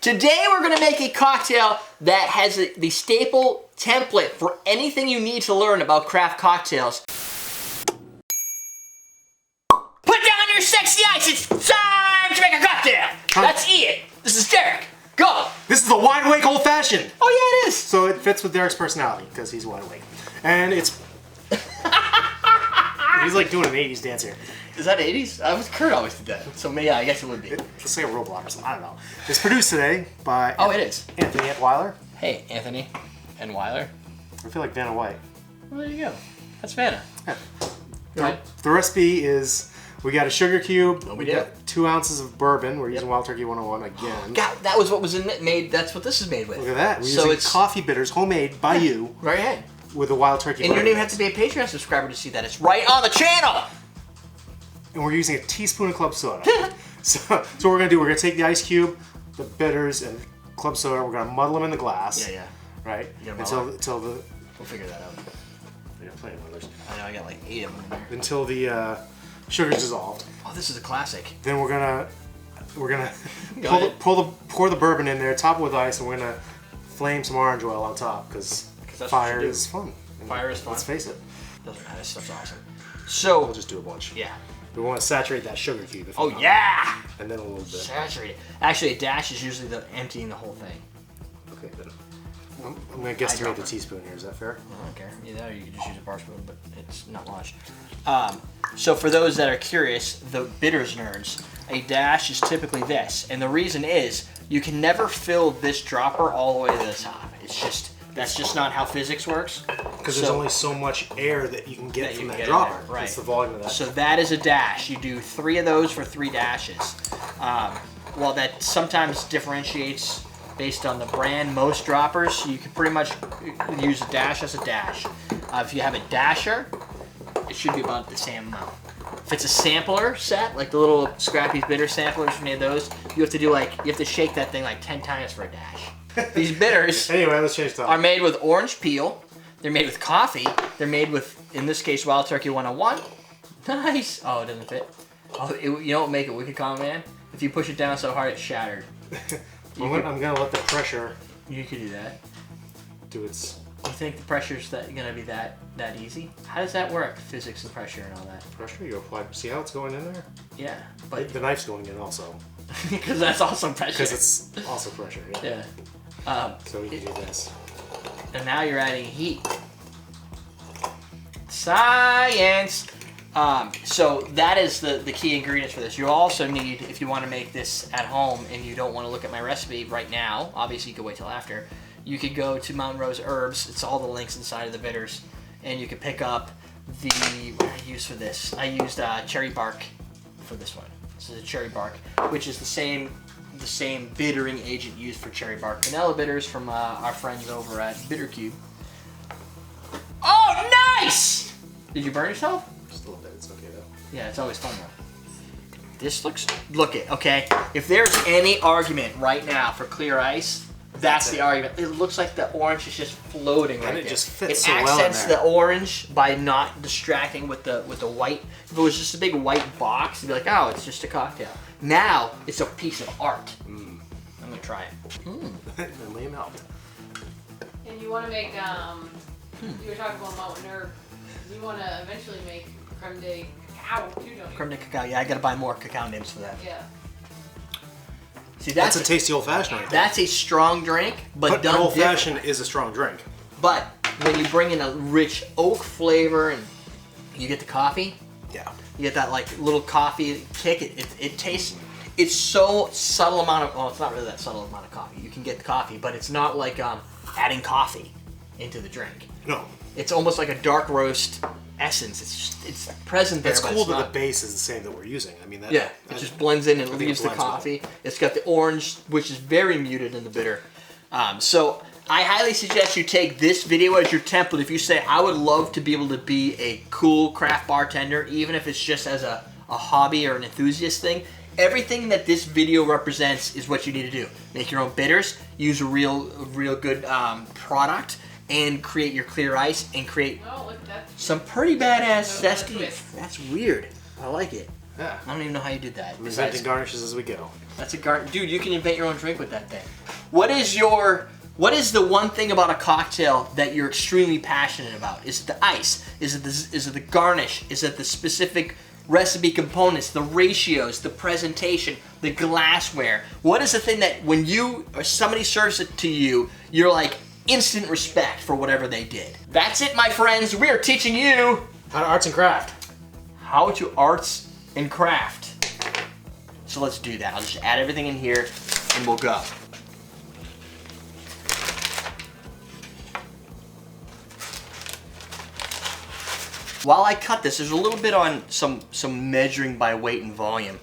Today we're going to make a cocktail that has the staple template for anything you need to learn about craft cocktails. Put down your sexy ice, it's time to make a cocktail! That's it! This is Derrick, go! This is the wide awake old fashioned! Oh yeah, it is! So it fits with Derrick's personality, because he's wide awake. And it's... He's like doing an 80s dance here. Is that 80s? Kurt always did that, so maybe I guess it would be. Let's say a Roblox or something, I don't know. It's produced today by... Oh, it is. Anthony Weiler. Hey, Anthony and Weiler. I feel like Vanna White. Well, there you go. That's Vanna. Yeah. The recipe is, we got a sugar cube. Oh, we got 2 ounces of bourbon. We're using Wild Turkey 101 again. God, that was what was made. That's what this is made with. Look at that. We're using coffee bitters, homemade by you. Right ahead. With a Wild Turkey. And you don't even have to be a Patreon subscriber to see that. It's right on the channel. And we're using a teaspoon of club soda. So what we're gonna do, we're gonna take the ice cube, the bitters, and club soda. We're gonna muddle them in the glass. Yeah. Right. Until the. We'll figure that out. I got plenty of others. I know I got like 8 of them in there. Until the sugar's dissolved. Oh, this is a classic. Then we're gonna pour the bourbon in there, top it with ice, and we're gonna flame some orange oil on top because fire is fun. Fire is fun. Let's face it. Doesn't matter. This stuff's awesome. So we'll just do a bunch. Yeah. We want to saturate that sugar cube. Oh yeah. And then a little bit. Saturate it. Actually, a dash is usually emptying the whole thing. Okay, then. I'm gonna guesstimate the teaspoon here. Is that fair? I don't care. Either you can just use a bar spoon, but it's not much. So for those that are curious, the bitters nerds, a dash is typically this, and the reason is you can never fill this dropper all the way to the top. It's just that's just not how physics works. Because there's only so much air that you can get from that dropper. Right. That's the volume of that. So that is a dash. You do 3 of those for 3 dashes. While that sometimes differentiates based on the brand, most droppers, you can pretty much use a dash as a dash. If you have a dasher, it should be about the same amount. If it's a sampler set, like the little Scrappy's bitter samplers, you need those, you have to shake that thing like 10 times for a dash. These bitters anyway, let's change topic. Are made with orange peel. They're made with coffee. They're made with, in this case, Wild Turkey 101. Nice. Oh, it doesn't fit. Oh, you know what would make it wicked calm, man? If you push it down so hard, it's shattered. I'm gonna let the pressure. You could do that. Do its. You think the pressure's gonna be that easy? How does that work? Physics and pressure and all that. Pressure? You apply. See how it's going in there? Yeah, but the knife's going in also. Because that's also pressure. Because it's also pressure. Yeah. So we can do this. And now you're adding heat. Science! So that is the key ingredients for this. You also need, if you want to make this at home and you don't want to look at my recipe right now, obviously you could wait till after, you could go to Mountain Rose Herbs. It's all the links inside of the bitters. And you could pick up what did I use for this? I used cherry bark for this one. This is a cherry bark, which is the same bittering agent used for cherry bark vanilla bitters from our friends over at Bitter Cube. Oh, nice! Did you burn yourself? Just a little bit. It's okay though. Yeah, it's always fun though. This looks. Look it. Okay. If there's any argument right now for clear ice, that's the argument. It looks like the orange is just floating right there. And it just fits so well in there. It accents the orange by not distracting with the white. If it was just a big white box, you'd be like, oh, it's just a cocktail. Now it's a piece of art. I'm gonna try it. Then lay them out. And you want to make you were talking about mountain herb. You want to eventually make creme de cacao too, don't you? Creme de cacao. Yeah, I gotta buy more cacao nibs for that. Yeah. See, that's a tasty old fashioned right there. That's a strong drink, but done old fashioned is a strong drink. But when you bring in a rich oak flavor and you get the coffee, you get that like little coffee kick. It tastes. It's so subtle amount of. Well, it's not really that subtle amount of coffee. You can get the coffee, but it's not like adding coffee into the drink. No. It's almost like a dark roast essence. It's present there. It's but cool it's that not. The base is the same that we're using. I mean, It just blends in and leaves the coffee. Well. It's got the orange, which is very muted in the bitter. So I highly suggest you take this video as your template. If you say, I would love to be able to be a cool craft bartender, even if it's just as a hobby or an enthusiast thing, everything that this video represents is what you need to do. Make your own bitters, use a real good product, and create your clear ice and create some pretty badass zesty. That's weird. I like it. Yeah. I don't even know how you did that. I'm inventing garnishes as we go. That's a dude. You can invent your own drink with that thing. What is the one thing about a cocktail that you're extremely passionate about? Is it the ice? Is it the garnish? Is it the specific recipe components, the ratios, the presentation, the glassware? What is the thing that when you or somebody serves it to you, you're like instant respect for whatever they did? That's it, my friends. We are teaching you How to arts and craft. how to arts and craft. So let's do that. I'll just add everything in here and we'll go. While I cut this, there's a little bit on some measuring by weight and volume.